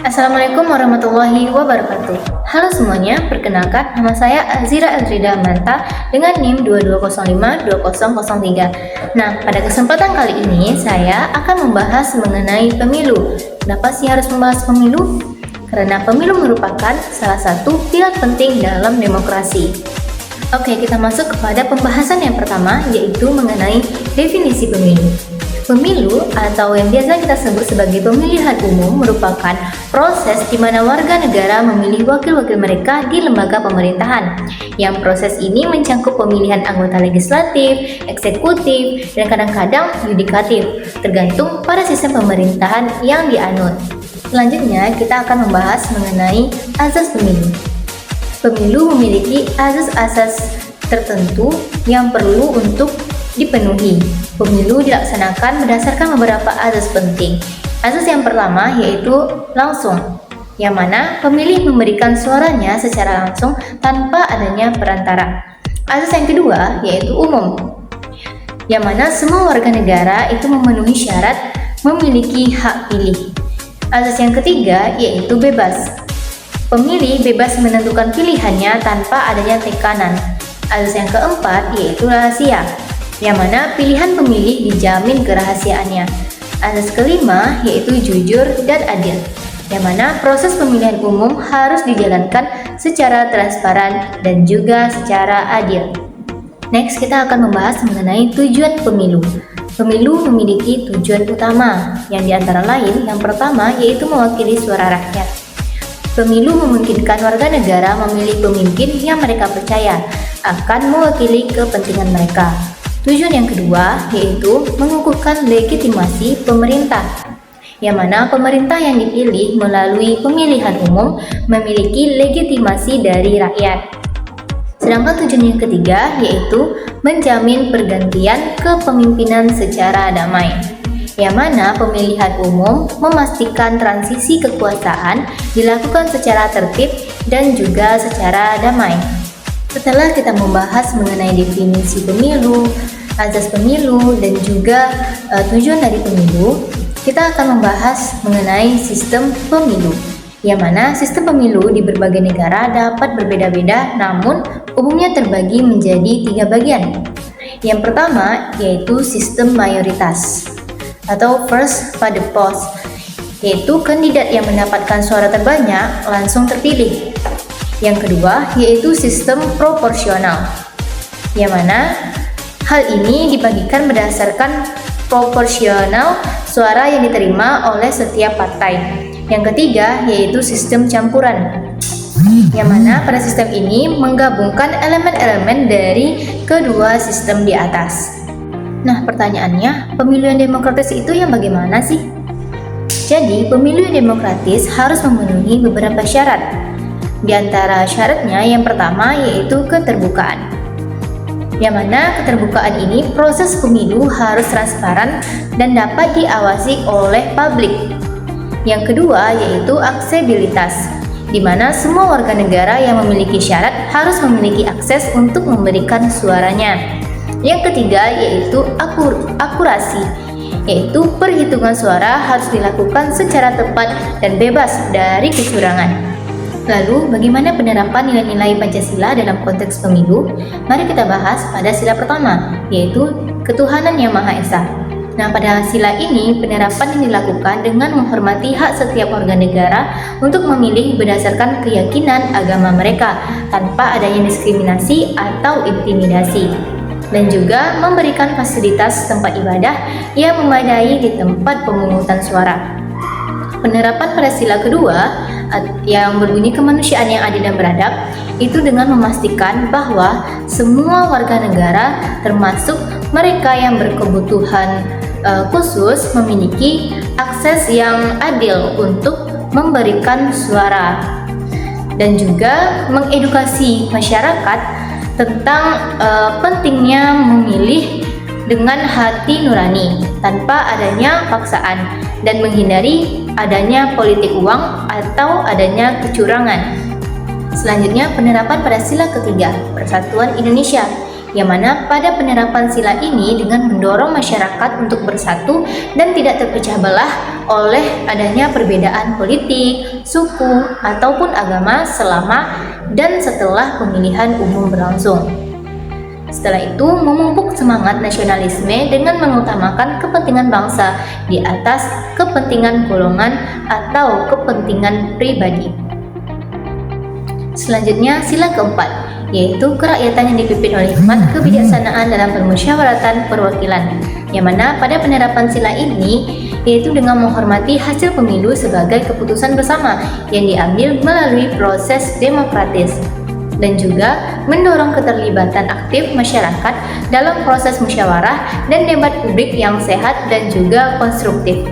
Assalamualaikum warahmatullahi wabarakatuh. Halo semuanya, perkenalkan nama saya Azira Elrida Manta dengan NIM 22052003. Nah, pada kesempatan kali ini saya akan membahas mengenai pemilu. Kenapa sih harus membahas pemilu? Karena pemilu merupakan salah satu pilar penting dalam demokrasi. Oke, kita masuk kepada pembahasan yang pertama, yaitu mengenai definisi pemilu. Pemilu atau yang biasa kita sebut sebagai pemilihan umum merupakan proses di mana warga negara memilih wakil-wakil mereka di lembaga pemerintahan. Yang proses ini mencangkup pemilihan anggota legislatif, eksekutif, dan kadang-kadang yudikatif, tergantung pada sistem pemerintahan yang dianut. Selanjutnya, kita akan membahas mengenai azas pemilu. Pemilu memiliki asas-asas tertentu yang perlu untuk dipenuhi. Pemilu dilaksanakan berdasarkan beberapa azas penting. Azas yang pertama yaitu langsung, yang mana pemilih memberikan suaranya secara langsung tanpa adanya perantara. Azas yang kedua yaitu umum, yang mana semua warga negara itu memenuhi syarat memiliki hak pilih. Azas yang ketiga yaitu bebas. Pemilih bebas menentukan pilihannya tanpa adanya tekanan. Azas yang keempat yaitu rahasia, yang mana pilihan pemilih dijamin kerahasiaannya. Azas kelima yaitu jujur dan adil, yang mana proses pemilihan umum harus dijalankan secara transparan dan juga secara adil. Next, kita akan membahas mengenai tujuan pemilu. Pemilu memiliki tujuan utama, yang diantara lain yang pertama yaitu mewakili suara rakyat. Pemilu memungkinkan warga negara memilih pemimpin yang mereka percaya akan mewakili kepentingan mereka. Tujuan yang kedua yaitu mengukuhkan legitimasi pemerintah, yang mana pemerintah yang dipilih melalui pemilihan umum memiliki legitimasi dari rakyat. Sedangkan tujuan yang ketiga yaitu menjamin pergantian kepemimpinan secara damai, yang mana pemilihan umum memastikan transisi kekuasaan dilakukan secara tertib dan juga secara damai. Setelah kita membahas mengenai definisi pemilu, azas pemilu, dan juga tujuan dari pemilu, kita akan membahas mengenai sistem pemilu, yang mana sistem pemilu di berbagai negara dapat berbeda-beda namun umumnya terbagi menjadi 3 bagian. Yang pertama yaitu sistem mayoritas atau first past the post, yaitu kandidat yang mendapatkan suara terbanyak langsung terpilih. Yang kedua yaitu sistem proporsional, yang mana hal ini dibagikan berdasarkan proporsional suara yang diterima oleh setiap partai. Yang ketiga yaitu sistem campuran, yang mana pada sistem ini menggabungkan elemen-elemen dari kedua sistem di atas. Nah, pertanyaannya, pemilu yang demokratis itu yang bagaimana sih? Jadi, pemilu yang demokratis harus memenuhi beberapa syarat. Di antara syaratnya yang pertama yaitu keterbukaan, yang mana keterbukaan ini proses pemilu harus transparan dan dapat diawasi oleh publik. Yang kedua yaitu aksesibilitas, di mana semua warga negara yang memiliki syarat harus memiliki akses untuk memberikan suaranya. Yang ketiga yaitu akurasi, yaitu perhitungan suara harus dilakukan secara tepat dan bebas dari kecurangan. Lalu, bagaimana penerapan nilai-nilai Pancasila dalam konteks pemilu? Mari kita bahas pada sila pertama, yaitu ketuhanan yang Maha Esa. Nah, pada sila ini, penerapan yang dilakukan dengan menghormati hak setiap warga negara untuk memilih berdasarkan keyakinan agama mereka, tanpa adanya diskriminasi atau intimidasi. Dan juga memberikan fasilitas tempat ibadah yang memadai di tempat pemungutan suara. Penerapan pada sila kedua yang berbunyi kemanusiaan yang adil dan beradab itu dengan memastikan bahwa semua warga negara termasuk mereka yang berkebutuhan khusus memiliki akses yang adil untuk memberikan suara, dan juga mengedukasi masyarakat tentang pentingnya memilih dengan hati nurani tanpa adanya paksaan dan menghindari adanya politik uang atau adanya kecurangan. Selanjutnya, penerapan pada sila ketiga, Persatuan Indonesia, yang mana pada penerapan sila ini dengan mendorong masyarakat untuk bersatu dan tidak terpecah belah oleh adanya perbedaan politik, suku, ataupun agama selama dan setelah pemilihan umum berlangsung. Setelah itu, memupuk semangat nasionalisme dengan mengutamakan kepentingan bangsa di atas kepentingan golongan atau kepentingan pribadi. Selanjutnya, sila keempat, yaitu kerakyatan yang dipimpin oleh hikmat kebijaksanaan dalam permusyawaratan perwakilan, yang mana pada penerapan sila ini yaitu dengan menghormati hasil pemilu sebagai keputusan bersama yang diambil melalui proses demokratis, dan juga mendorong keterlibatan aktif masyarakat dalam proses musyawarah dan debat publik yang sehat dan juga konstruktif.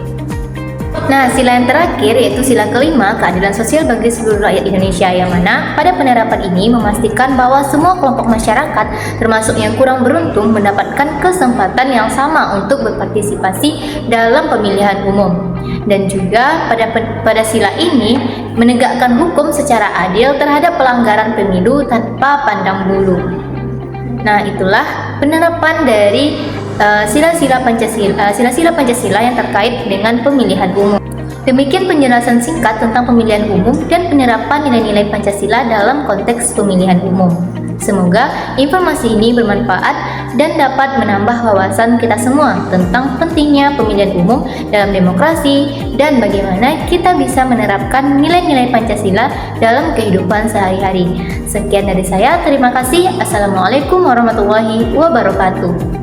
Nah, sila yang terakhir yaitu sila kelima, keadilan sosial bagi seluruh rakyat Indonesia, yang mana pada penerapan ini memastikan bahwa semua kelompok masyarakat termasuk yang kurang beruntung mendapatkan kesempatan yang sama untuk berpartisipasi dalam pemilihan umum. Dan juga pada sila ini menegakkan hukum secara adil terhadap pelanggaran pemilu tanpa pandang bulu. Nah, itulah penerapan dari sila-sila Pancasila yang terkait dengan pemilihan umum. Demikian penjelasan singkat tentang pemilihan umum dan penerapan nilai-nilai Pancasila dalam konteks pemilihan umum. Semoga informasi ini bermanfaat dan dapat menambah wawasan kita semua tentang pentingnya pemilihan umum dalam demokrasi dan bagaimana kita bisa menerapkan nilai-nilai Pancasila dalam kehidupan sehari-hari. Sekian dari saya, terima kasih. Assalamualaikum warahmatullahi wabarakatuh.